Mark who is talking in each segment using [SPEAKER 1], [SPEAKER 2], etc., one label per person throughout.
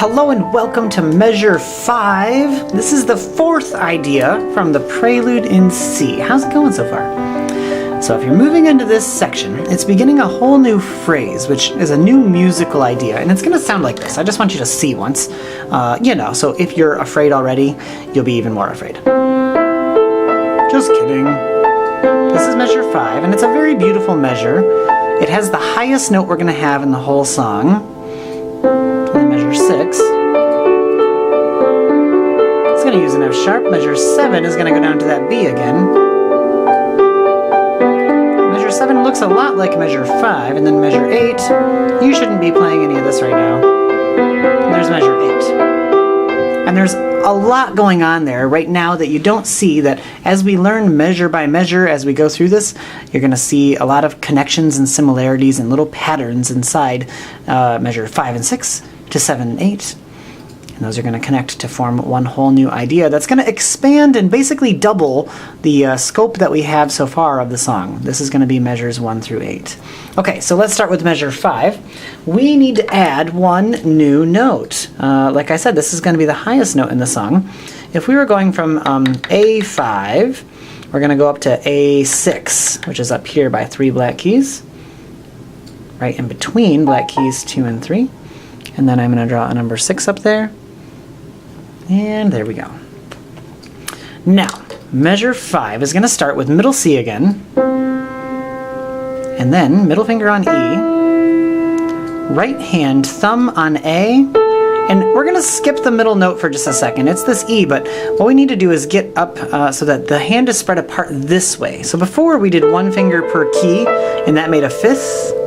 [SPEAKER 1] Hello and welcome to measure 5. This is the fourth idea from the Prelude in C. How's it going so far? So if you're moving into this section, it's beginning a whole new phrase, which is a new musical idea, and it's going to sound like this. I just want you to see once. So if you're afraid already, you'll be even more afraid. Just kidding. This is measure 5, and it's a very beautiful measure. It has the highest note we're going to have in the whole song. And then measure 6. It's going to use an F sharp. Measure 7 is going to go down to that B again. Measure 7 looks a lot like measure 5, and then measure 8. You shouldn't be playing any of this right now. And there's measure 8. And there's a lot going on there right now that you don't see, that as we learn measure by measure as we go through this, you're going to see a lot of connections and similarities and little patterns inside measure 5 and 6 to 7 and 8. And those are going to connect to form one whole new idea that's going to expand and basically double the scope that we have so far of the song. This is going to be measures 1 through 8. Okay, so let's start with measure 5. We need to add one new note. Like I said, this is going to be the highest note in the song. If we were going from A5, we're going to go up to A6, which is up here by 3 black keys, right in between black keys 2 and 3. And then I'm going to draw a number 6 up there. And there we go. Now, measure 5 is going to start with middle C again, and then middle finger on E, right hand thumb on A, and we're going to skip the middle note for just a second. It's this E, but what we need to do is get up so that the hand is spread apart this way. So before we did 1 finger per key, and that made a 5th.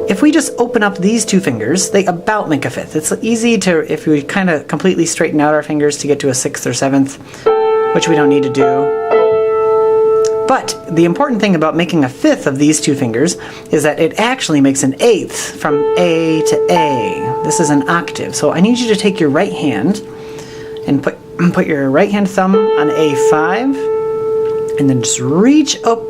[SPEAKER 1] If we just open up these 2 fingers, they about make a 5th. It's easy to, if we kind of completely straighten out our fingers, to get to a 6th or 7th, which we don't need to do. But the important thing about making a 5th of these 2 fingers is that it actually makes an 8th from A to A. This is an octave. So I need you to take your right hand and put your right hand thumb on A5, and then just reach up.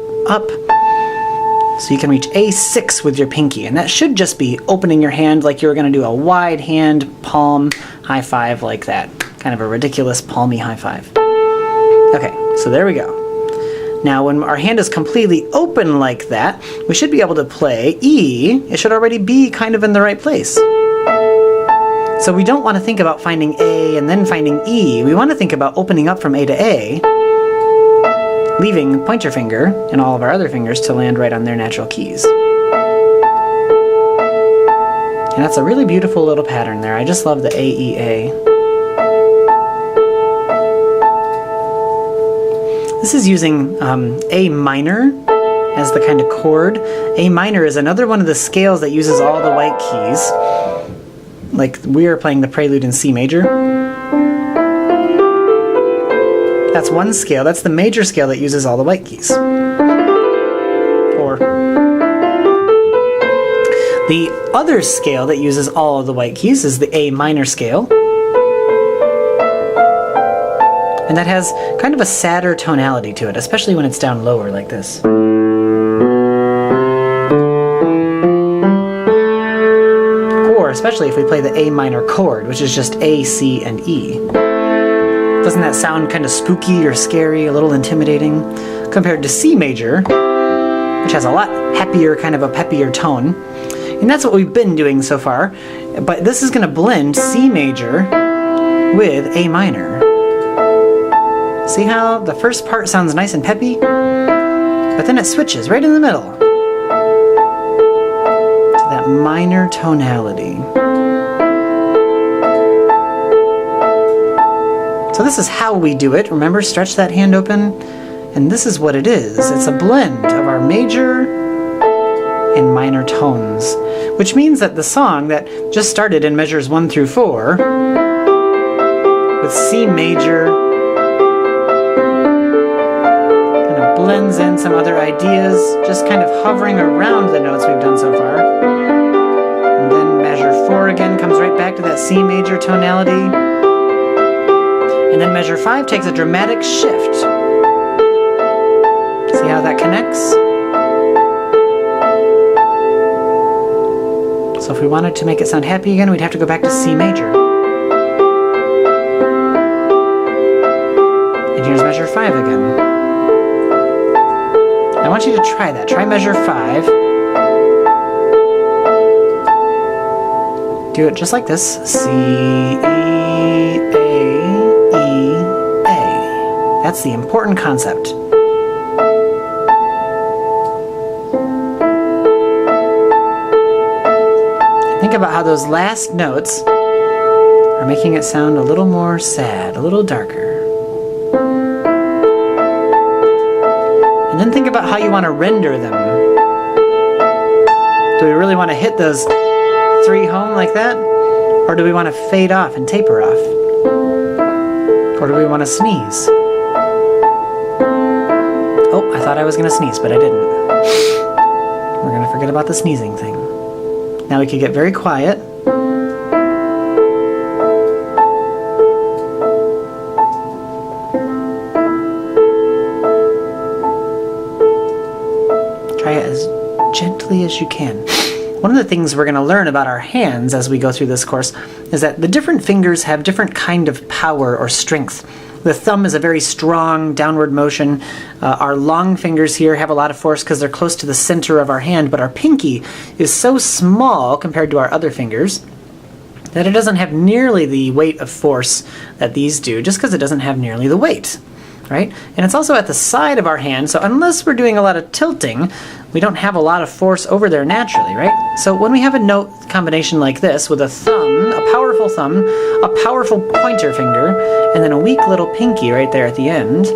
[SPEAKER 1] So you can reach A6 with your pinky, and that should just be opening your hand like you were going to do a wide hand palm high five like that. Kind of a ridiculous palmy high five. Okay, so there we go. Now when our hand is completely open like that, we should be able to play E. It should already be kind of in the right place. So we don't want to think about finding A and then finding E. We want to think about opening up from A to A, leaving pointer finger and all of our other fingers to land right on their natural keys. And that's a really beautiful little pattern there. I just love the A-E-A. This is using A minor as the kind of chord. A minor is another one of the scales that uses all the white keys. Like we are playing the Prelude in C major. That's one scale. That's the major scale that uses all the white keys. Or the other scale that uses all of the white keys is the A minor scale. And that has kind of a sadder tonality to it, especially when it's down lower like this. Or especially if we play the A minor chord, which is just A, C, and E. Doesn't that sound kind of spooky or scary, a little intimidating? Compared to C major, which has a lot happier, kind of a peppier tone. And that's what we've been doing so far. But this is going to blend C major with A minor. See how the first part sounds nice and peppy? But then it switches right in the middle to that minor tonality. So this is how we do it. Remember, stretch that hand open. And this is what it is. It's a blend of our major and minor tones, which means that the song that just started in measures 1 through 4 with C major kind of blends in some other ideas, just kind of hovering around the notes we've done so far. And then measure 4 again comes right back to that C major tonality. And then measure 5 takes a dramatic shift. See how that connects? So if we wanted to make it sound happy again, we'd have to go back to C major. And here's measure 5 again. I want you to try that. Try measure 5. Do it just like this. C, E, A, E, A. That's the important concept. Think about how those last notes are making it sound a little more sad, a little darker. And then think about how you want to render them. Do we really want to hit those 3 home like that? Or do we want to fade off and taper off? Or do we want to sneeze? Oh, I thought I was going to sneeze, but I didn't. We're going to forget about the sneezing thing. Now we could get very quiet. Try it as gently as you can. One of the things we're going to learn about our hands as we go through this course is that the different fingers have different kind of power or strength. The thumb is a very strong downward motion. Our long fingers here have a lot of force because they're close to the center of our hand, but our pinky is so small compared to our other fingers that it doesn't have nearly the weight of force that these do, just because it doesn't have nearly the weight, right? And it's also at the side of our hand, so unless we're doing a lot of tilting, we don't have a lot of force over there naturally, right? So when we have a note combination like this with a thumb, a powerful pointer finger, and then a weak little pinky right there at the end,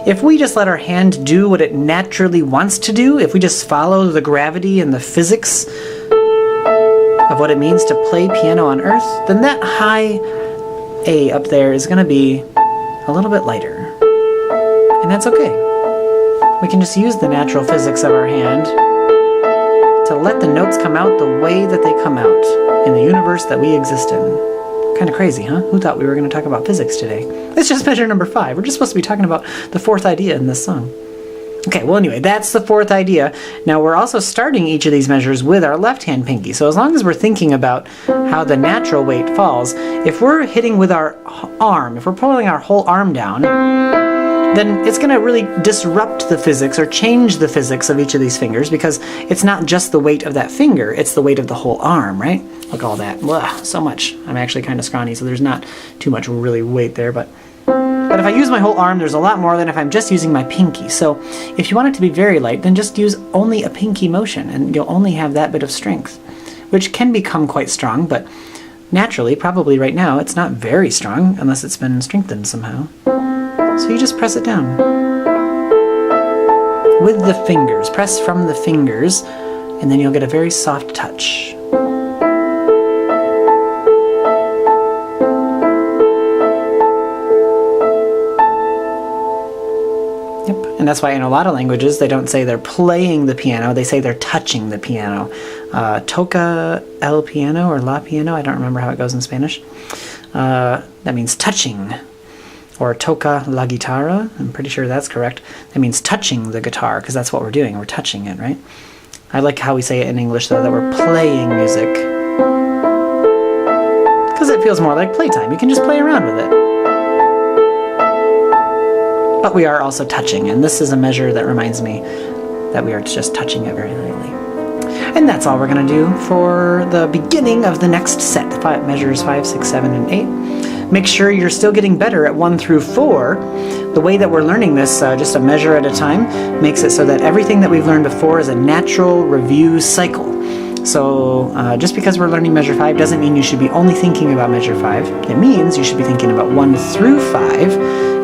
[SPEAKER 1] if we just let our hand do what it naturally wants to do, if we just follow the gravity and the physics of what it means to play piano on earth, then that high A up there is going to be a little bit lighter. And that's okay. We can just use the natural physics of our hand to let the notes come out the way that they come out in the universe that we exist in. Kind of crazy, huh? Who thought we were going to talk about physics today? It's just measure number 5. We're just supposed to be talking about the 4th idea in this song. Okay, well anyway, that's the 4th idea. Now we're also starting each of these measures with our left-hand pinky. So as long as we're thinking about how the natural weight falls, if we're hitting with our arm, if we're pulling our whole arm down, then it's going to really disrupt the physics or change the physics of each of these fingers, because it's not just the weight of that finger, it's the weight of the whole arm, right? Look at all that. Blah, so much. I'm actually kind of scrawny, so there's not too much really weight there, but if I use my whole arm, there's a lot more than if I'm just using my pinky. So if you want it to be very light, then just use only a pinky motion, and you'll only have that bit of strength, which can become quite strong, but naturally, probably right now, it's not very strong unless it's been strengthened somehow. So you just press it down. With the fingers. Press from the fingers, and then you'll get a very soft touch. Yep, and that's why in a lot of languages they don't say they're playing the piano, they say they're touching the piano. Toca el piano or la piano, I don't remember how it goes in Spanish. That means touching. Or toca la guitarra, I'm pretty sure that's correct. That means touching the guitar, because that's what we're doing, we're touching it, right? I like how we say it in English, though, that we're playing music. Because it feels more like playtime, you can just play around with it. But we are also touching, and this is a measure that reminds me that we are just touching it very lightly. And that's all we're going to do for the beginning of the next set, measures 5, 6, 7, and 8. Make sure you're still getting better at 1 through 4. The way that we're learning this, just a measure at a time, makes it so that everything that we've learned before is a natural review cycle. So just because we're learning measure 5 doesn't mean you should be only thinking about measure 5. It means you should be thinking about 1 through 5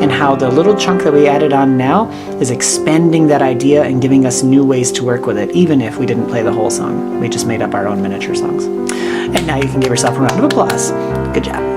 [SPEAKER 1] and how the little chunk that we added on now is expanding that idea and giving us new ways to work with it, even if we didn't play the whole song. We just made up our own miniature songs. And now you can give yourself a round of applause. Good job.